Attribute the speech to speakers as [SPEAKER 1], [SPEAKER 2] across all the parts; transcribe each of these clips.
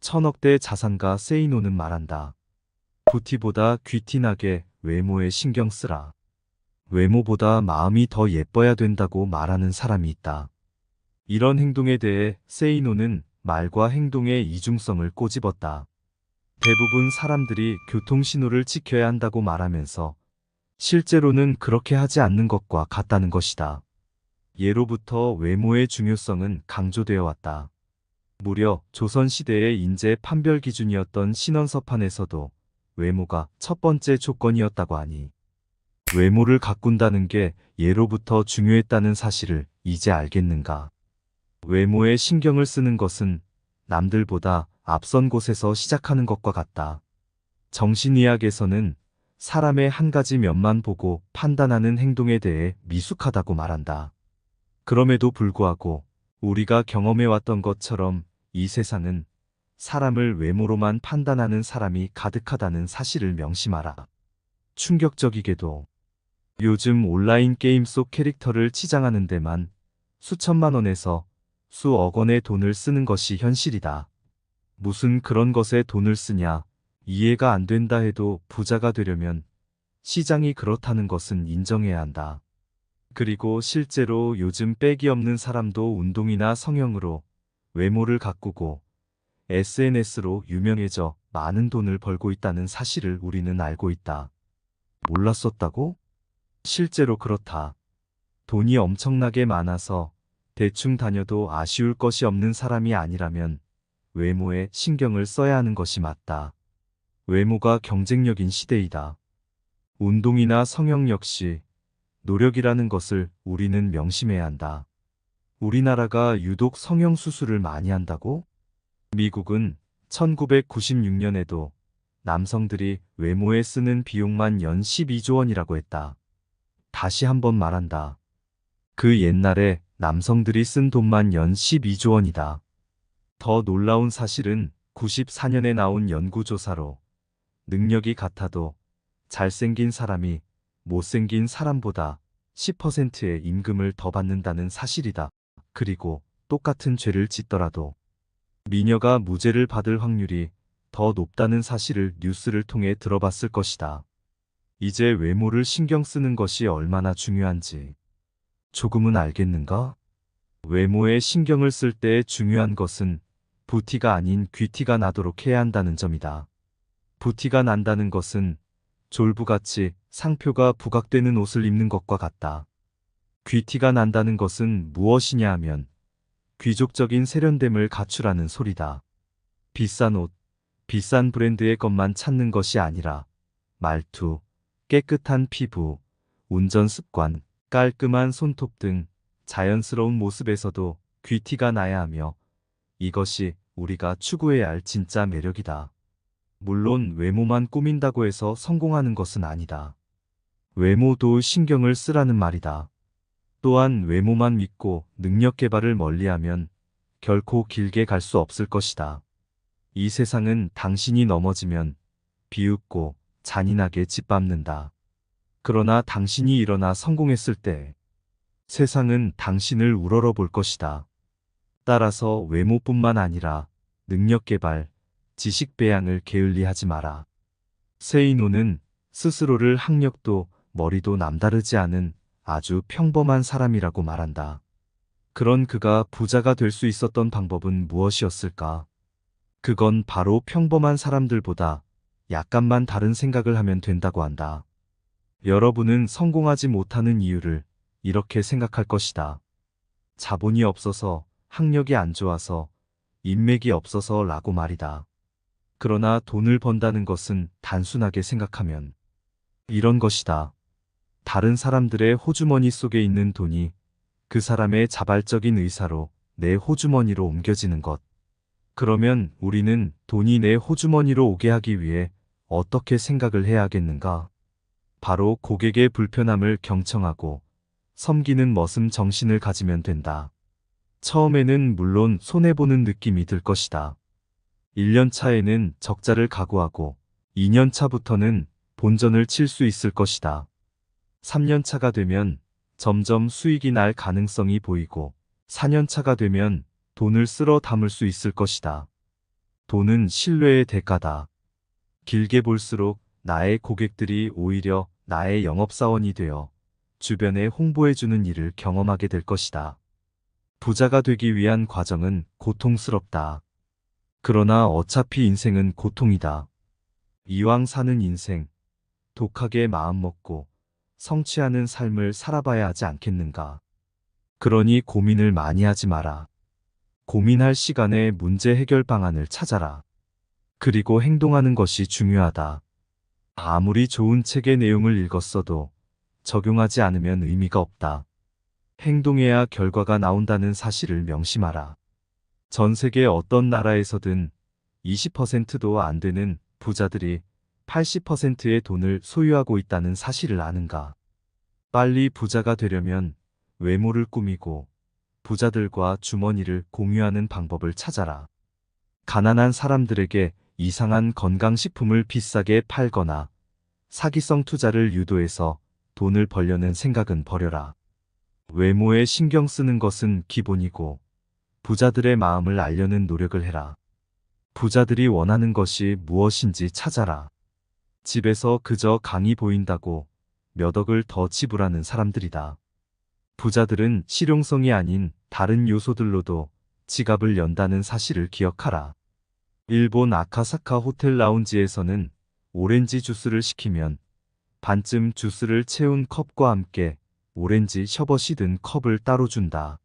[SPEAKER 1] 천억대 자산가 세이노는 말한다. 부티보다 귀티나게 외모에 신경 쓰라. 외모보다 마음이 더 예뻐야 된다고 말하는 사람이 있다. 이런 행동에 대해 세이노는 말과 행동의 이중성을 꼬집었다. 대부분 사람들이 교통신호를 지켜야 한다고 말하면서 실제로는 그렇게 하지 않는 것과 같다는 것이다. 예로부터 외모의 중요성은 강조되어 왔다. 무려 조선시대의 인재 판별 기준이었던 신원서판에서도 외모가 첫 번째 조건이었다고 하니 외모를 가꾼다는 게 예로부터 중요했다는 사실을 이제 알겠는가? 외모에 신경을 쓰는 것은 남들보다 앞선 곳에서 시작하는 것과 같다. 정신의학에서는 사람의 한 가지 면만 보고 판단하는 행동에 대해 미숙하다고 말한다. 그럼에도 불구하고 우리가 경험해왔던 것처럼 이 세상은 사람을 외모로만 판단하는 사람이 가득하다는 사실을 명심하라. 충격적이게도 요즘 온라인 게임 속 캐릭터를 치장하는 데만 수천만 원에서 수억 원의 돈을 쓰는 것이 현실이다. 무슨 그런 것에 돈을 쓰냐? 이해가 안 된다 해도 부자가 되려면 시장이 그렇다는 것은 인정해야 한다. 그리고 실제로 요즘 빼기 없는 사람도 운동이나 성형으로 외모를 가꾸고 SNS로 유명해져 많은 돈을 벌고 있다는 사실을 우리는 알고 있다. 몰랐었다고? 실제로 그렇다. 돈이 엄청나게 많아서 대충 다녀도 아쉬울 것이 없는 사람이 아니라면 외모에 신경을 써야 하는 것이 맞다. 외모가 경쟁력인 시대이다. 운동이나 성형 역시 노력이라는 것을 우리는 명심해야 한다. 우리나라가 유독 성형 수술을 많이 한다고? 미국은 1996년에도 남성들이 외모에 쓰는 비용만 연 12조 원이라고 했다. 다시 한번 말한다. 그 옛날에 남성들이 쓴 돈만 연 12조 원이다. 더 놀라운 사실은 94년에 나온 연구조사로 능력이 같아도 잘생긴 사람이 못생긴 사람보다 10%의 임금을 더 받는다는 사실이다. 그리고 똑같은 죄를 짓더라도 미녀가 무죄를 받을 확률이 더 높다는 사실을 뉴스를 통해 들어봤을 것이다. 이제 외모를 신경 쓰는 것이 얼마나 중요한지 조금은 알겠는가? 외모에 신경을 쓸 때 중요한 것은 부티가 아닌 귀티가 나도록 해야 한다는 점이다. 부티가 난다는 것은 졸부같이 상표가 부각되는 옷을 입는 것과 같다. 귀티가 난다는 것은 무엇이냐 하면 귀족적인 세련됨을 갖추라는 소리다. 비싼 옷, 비싼 브랜드의 것만 찾는 것이 아니라 말투, 깨끗한 피부, 운전 습관, 깔끔한 손톱 등 자연스러운 모습에서도 귀티가 나야 하며 이것이 우리가 추구해야 할 진짜 매력이다. 물론 외모만 꾸민다고 해서 성공하는 것은 아니다. 외모도 신경을 쓰라는 말이다. 또한 외모만 믿고 능력 개발을 멀리하면 결코 길게 갈 수 없을 것이다. 이 세상은 당신이 넘어지면 비웃고 잔인하게 짓밟는다. 그러나 당신이 일어나 성공했을 때 세상은 당신을 우러러 볼 것이다. 따라서 외모뿐만 아니라 능력 개발, 지식 배양을 게을리하지 마라. 세이노는 스스로를 학력도 머리도 남다르지 않은 아주 평범한 사람이라고 말한다. 그런 그가 부자가 될 수 있었던 방법은 무엇이었을까? 그건 바로 평범한 사람들보다 약간만 다른 생각을 하면 된다고 한다. 여러분은 성공하지 못하는 이유를 이렇게 생각할 것이다. 자본이 없어서, 학력이 안 좋아서, 인맥이 없어서 라고 말이다. 그러나 돈을 번다는 것은 단순하게 생각하면 이런 것이다. 다른 사람들의 호주머니 속에 있는 돈이 그 사람의 자발적인 의사로 내 호주머니로 옮겨지는 것. 그러면 우리는 돈이 내 호주머니로 오게 하기 위해 어떻게 생각을 해야 하겠는가? 바로 고객의 불편함을 경청하고 섬기는 머슴 정신을 가지면 된다. 처음에는 물론 손해보는 느낌이 들 것이다. 1년 차에는 적자를 각오하고 2년 차부터는 본전을 칠 수 있을 것이다. 3년 차가 되면 점점 수익이 날 가능성이 보이고 4년 차가 되면 돈을 쓸어 담을 수 있을 것이다. 돈은 신뢰의 대가다. 길게 볼수록 나의 고객들이 오히려 나의 영업사원이 되어 주변에 홍보해주는 일을 경험하게 될 것이다. 부자가 되기 위한 과정은 고통스럽다. 그러나 어차피 인생은 고통이다. 이왕 사는 인생, 독하게 마음먹고 성취하는 삶을 살아봐야 하지 않겠는가. 그러니 고민을 많이 하지 마라. 고민할 시간에 문제 해결 방안을 찾아라. 그리고 행동하는 것이 중요하다. 아무리 좋은 책의 내용을 읽었어도 적용하지 않으면 의미가 없다. 행동해야 결과가 나온다는 사실을 명심하라. 전 세계 어떤 나라에서든 20%도 안 되는 부자들이 80%의 돈을 소유하고 있다는 사실을 아는가? 빨리 부자가 되려면 외모를 꾸미고 부자들과 주머니를 공유하는 방법을 찾아라. 가난한 사람들에게 이상한 건강식품을 비싸게 팔거나 사기성 투자를 유도해서 돈을 벌려는 생각은 버려라. 외모에 신경 쓰는 것은 기본이고 부자들의 마음을 알려는 노력을 해라. 부자들이 원하는 것이 무엇인지 찾아라. 집에서 그저 강이 보인다고 몇 억을 더 지불하는 사람들이다. 부자들은 실용성이 아닌 다른 요소들로도 지갑을 연다는 사실을 기억하라. 일본 아카사카 호텔 라운지에서는 오렌지 주스를 시키면 반쯤 주스를 채운 컵과 함께 오렌지 셔벗이 든 컵을 따로 준다.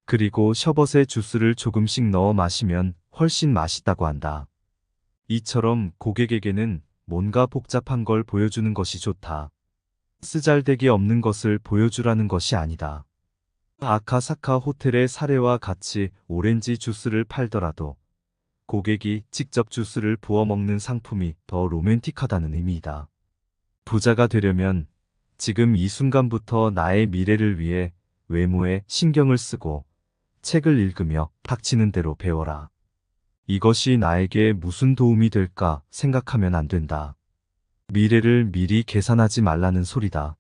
[SPEAKER 1] 그리고 셔벗에 주스를 조금씩 넣어 마시면 훨씬 맛있다고 한다. 이처럼 고객에게는 뭔가 복잡한 걸 보여주는 것이 좋다. 쓰잘데기 없는 것을 보여주라는 것이 아니다. 아카사카 호텔의 사례와 같이 오렌지 주스를 팔더라도 고객이 직접 주스를 부어 먹는 상품이 더 로맨틱하다는 의미이다. 부자가 되려면 지금 이 순간부터 나의 미래를 위해 외모에 신경을 쓰고 책을 읽으며 닥치는 대로 배워라. 이것이 나에게 무슨 도움이 될까 생각하면 안 된다. 미래를 미리 계산하지 말라는 소리다.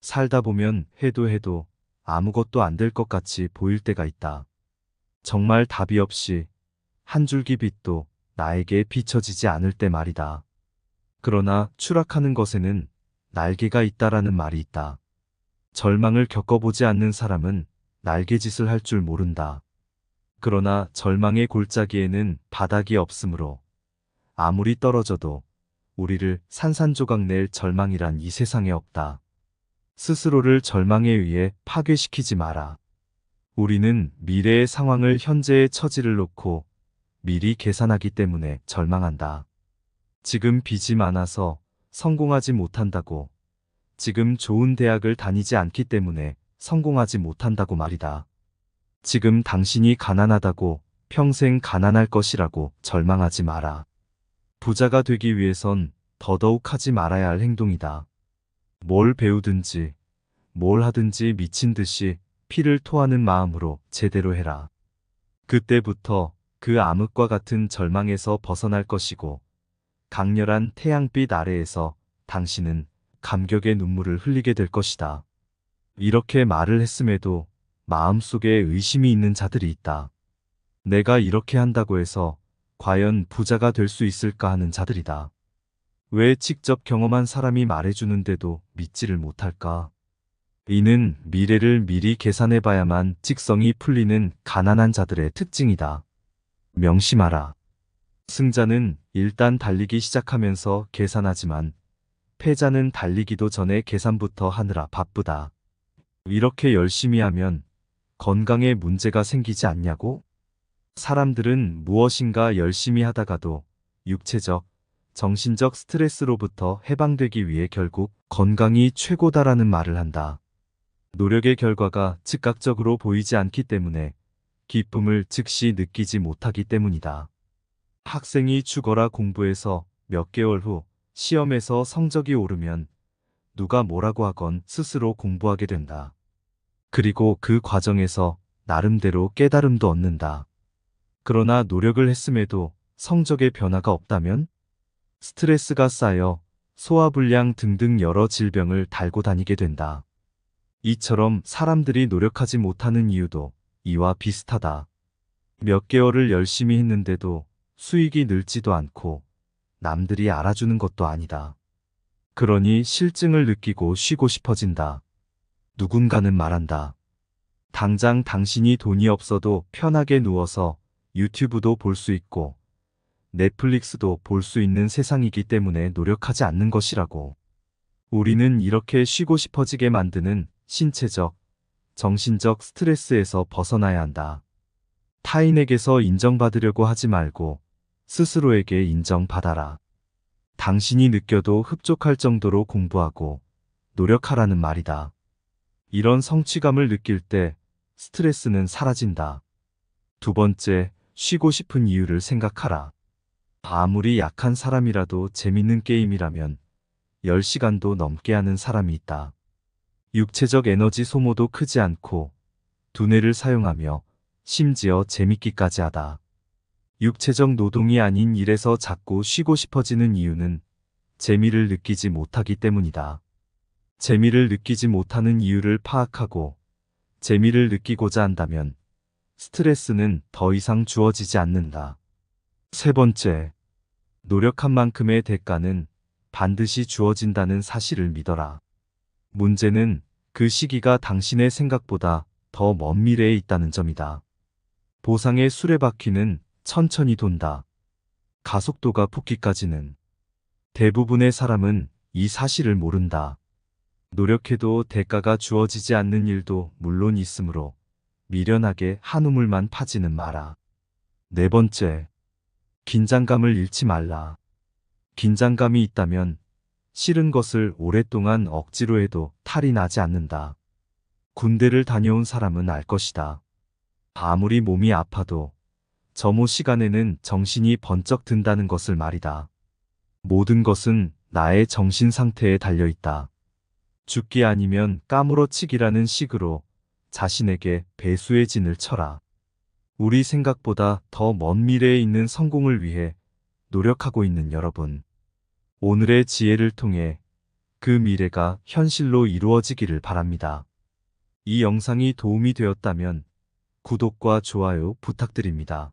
[SPEAKER 1] 살다 보면 해도 아무것도 안 될 것 같이 보일 때가 있다. 정말 답이 없이 한 줄기 빛도 나에게 비춰지지 않을 때 말이다. 그러나 추락하는 것에는 날개가 있다라는 말이 있다. 절망을 겪어보지 않는 사람은 날개짓을 할 줄 모른다. 그러나 절망의 골짜기에는 바닥이 없으므로 아무리 떨어져도 우리를 산산조각 낼 절망이란 이 세상에 없다. 스스로를 절망에 의해 파괴시키지 마라. 우리는 미래의 상황을 현재의 처지를 놓고 미리 계산하기 때문에 절망한다. 지금 빚이 많아서 성공하지 못한다고, 지금 좋은 대학을 다니지 않기 때문에 성공하지 못한다고 말이다. 지금 당신이 가난하다고 평생 가난할 것이라고 절망하지 마라. 부자가 되기 위해선 더더욱 하지 말아야 할 행동이다. 뭘 배우든지 뭘 하든지 미친 듯이 피를 토하는 마음으로 제대로 해라. 그때부터 그 암흑과 같은 절망에서 벗어날 것이고 강렬한 태양빛 아래에서 당신은 감격의 눈물을 흘리게 될 것이다. 이렇게 말을 했음에도 마음속에 의심이 있는 자들이 있다. 내가 이렇게 한다고 해서 과연 부자가 될 수 있을까 하는 자들이다. 왜 직접 경험한 사람이 말해주는데도 믿지를 못할까? 이는 미래를 미리 계산해봐야만 직성이 풀리는 가난한 자들의 특징이다. 명심하라. 승자는 일단 달리기 시작하면서 계산하지만 패자는 달리기도 전에 계산부터 하느라 바쁘다. 이렇게 열심히 하면 건강에 문제가 생기지 않냐고? 사람들은 무엇인가 열심히 하다가도 육체적, 정신적 스트레스로부터 해방되기 위해 결국 건강이 최고다라는 말을 한다. 노력의 결과가 즉각적으로 보이지 않기 때문에 기쁨을 즉시 느끼지 못하기 때문이다. 학생이 죽어라 공부해서 몇 개월 후 시험에서 성적이 오르면 누가 뭐라고 하건 스스로 공부하게 된다. 그리고 그 과정에서 나름대로 깨달음도 얻는다. 그러나 노력을 했음에도 성적의 변화가 없다면 스트레스가 쌓여 소화불량 등등 여러 질병을 달고 다니게 된다. 이처럼 사람들이 노력하지 못하는 이유도 이와 비슷하다. 몇 개월을 열심히 했는데도 수익이 늘지도 않고 남들이 알아주는 것도 아니다. 그러니 실증을 느끼고 쉬고 싶어진다. 누군가는 말한다. 당장 당신이 돈이 없어도 편하게 누워서 유튜브도 볼 수 있고 넷플릭스도 볼 수 있는 세상이기 때문에 노력하지 않는 것이라고. 우리는 이렇게 쉬고 싶어지게 만드는 신체적, 정신적 스트레스에서 벗어나야 한다. 타인에게서 인정받으려고 하지 말고 스스로에게 인정받아라. 당신이 느껴도 흡족할 정도로 공부하고 노력하라는 말이다. 이런 성취감을 느낄 때 스트레스는 사라진다. 두 번째, 쉬고 싶은 이유를 생각하라. 아무리 약한 사람이라도 재밌는 게임이라면 10시간도 넘게 하는 사람이 있다. 육체적 에너지 소모도 크지 않고 두뇌를 사용하며 심지어 재밌기까지 하다. 육체적 노동이 아닌 일에서 자꾸 쉬고 싶어지는 이유는 재미를 느끼지 못하기 때문이다. 재미를 느끼지 못하는 이유를 파악하고 재미를 느끼고자 한다면 스트레스는 더 이상 주어지지 않는다. 세 번째, 노력한 만큼의 대가는 반드시 주어진다는 사실을 믿어라. 문제는 그 시기가 당신의 생각보다 더 먼 미래에 있다는 점이다. 보상의 수레바퀴는 천천히 돈다. 가속도가 붙기까지는. 대부분의 사람은 이 사실을 모른다. 노력해도 대가가 주어지지 않는 일도 물론 있으므로 미련하게 한 우물만 파지는 마라. 네 번째, 긴장감을 잃지 말라. 긴장감이 있다면 싫은 것을 오랫동안 억지로 해도 탈이 나지 않는다. 군대를 다녀온 사람은 알 것이다. 아무리 몸이 아파도 점호 시간에는 정신이 번쩍 든다는 것을 말이다. 모든 것은 나의 정신 상태에 달려있다. 죽기 아니면 까무러치기라는 식으로 자신에게 배수의 진을 쳐라. 우리 생각보다 더 먼 미래에 있는 성공을 위해 노력하고 있는 여러분. 오늘의 지혜를 통해 그 미래가 현실로 이루어지기를 바랍니다. 이 영상이 도움이 되었다면 구독과 좋아요 부탁드립니다.